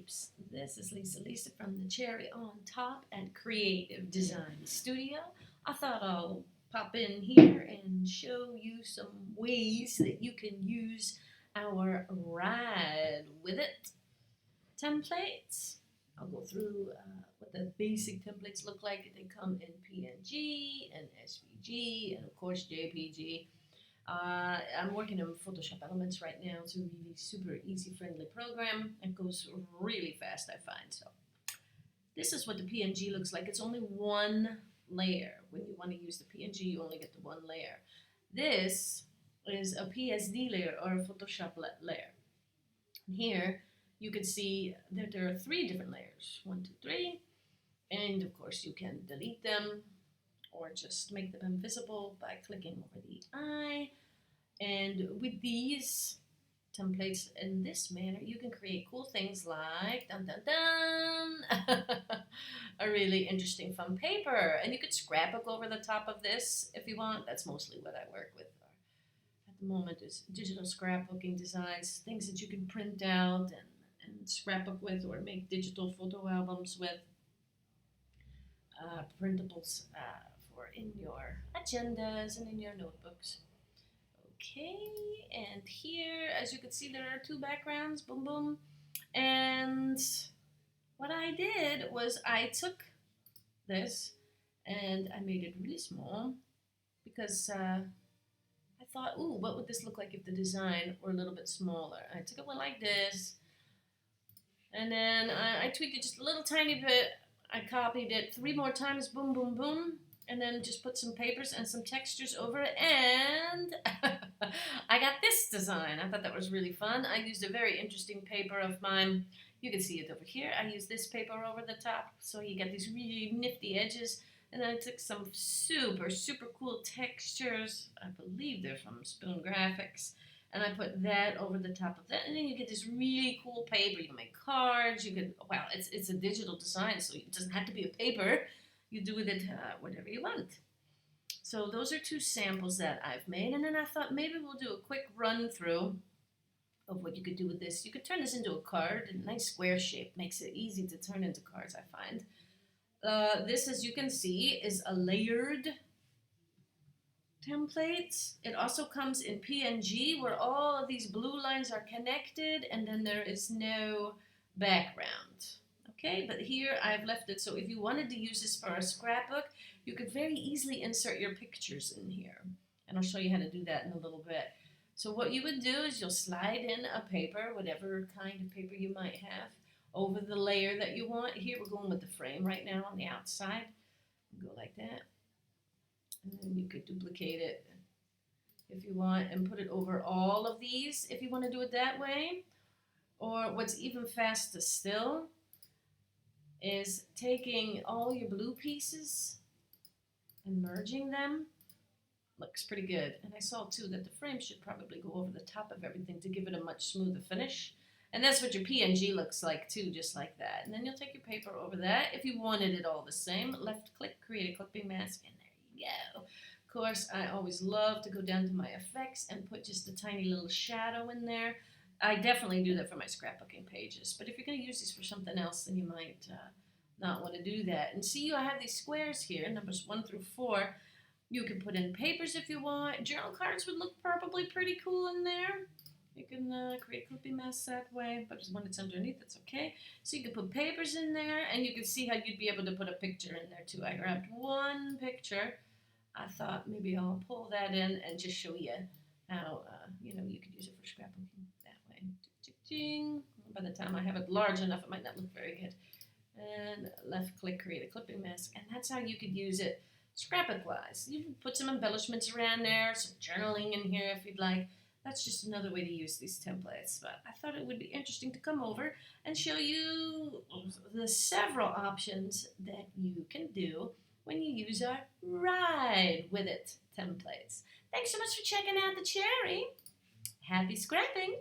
peeps. This is Lisa from the Cherry on Top at Creative Design Studio. I thought I'll pop in here and show you some ways that you can use our Ride With It templates. I'll go through what the basic templates look like. They come in PNG and SVG and of course JPG. I'm working in Photoshop Elements right now. It's a really super easy friendly program. It goes really fast, I find. So this is what the PNG looks like. It's only one layer. When you want to use the PNG, you only get the one layer. This is a PSD layer or a Photoshop layer. Here you can see that there are 3 different layers. 1, 2, 3. And of course you can delete them or just make them invisible by clicking over the eye. And with these templates in this manner, you can create cool things like dun dun dun, a really interesting fun paper. And you could scrapbook over the top of this if you want. That's mostly what I work with at the moment is digital scrapbooking designs, things that you can print out and scrapbook with or make digital photo albums with, printables for in your agendas and in your notebooks. Okay, and here, as you can see, there are 2 backgrounds, boom, boom. And what I did was I took this and I made it really small because I thought, ooh, what would this look like if the design were a little bit smaller? I took it one like this, and then I tweaked it just a little tiny bit. I copied it 3 more times, boom, boom, boom, and then just put some papers and some textures over it, and I got this design. I thought that was really fun. I used a very interesting paper of mine. You can see it over here. I used this paper over the top, so you get these really nifty edges, and then I took some super, super cool textures. I believe they're from Spoon Graphics. And I put that over the top of that, and then you get this really cool paper. You can make cards. You can, well, it's a digital design, so it doesn't have to be a paper. You do with it whatever you want. So those are 2 samples that I've made, and then I thought maybe we'll do a quick run through of what you could do with this. You could turn this into a card. A nice square shape makes it easy to turn into cards, I find. This, as you can see, is a layered templates. It also comes in PNG where all of these blue lines are connected and then there is no background. Okay, but here I've left it so if you wanted to use this for a scrapbook, you could very easily insert your pictures in here. And I'll show you how to do that in a little bit. So what you would do is you'll slide in a paper, whatever kind of paper you might have, over the layer that you want. Here we're going with the frame right now on the outside. Go like that. And then you could duplicate it if you want and put it over all of these if you want to do it that way. Or what's even faster still is taking all your blue pieces and merging them. Looks pretty good. And I saw too that the frame should probably go over the top of everything to give it a much smoother finish. And that's what your PNG looks like too, just like that. And then you'll take your paper over that. If you wanted it all the same, left click, create a clipping mask, and there you go. Of course, I always love to go down to my effects and put just a tiny little shadow in there. I definitely do that for my scrapbooking pages. But if you're going to use these for something else, then you might not want to do that. And see, I have these squares here, numbers 1 through 4. You can put in papers if you want. Journal cards would look probably pretty cool in there. You can create a clipping mask that way, but when it's underneath, it's okay. So you can put papers in there, and you can see how you'd be able to put a picture in there too. I grabbed one picture. I thought maybe I'll pull that in and just show you how you could use it for scrapbooking that way. Ching. By the time I have it large enough, it might not look very good. And left click, create a clipping mask, and that's how you could use it scrapbook-wise. You can put some embellishments around there, some journaling in here if you'd like. That's just another way to use these templates. But I thought it would be interesting to come over and show you the several options that you can do when you use our Ride With It templates. Thanks so much for checking out the Cherry. Happy scrapping!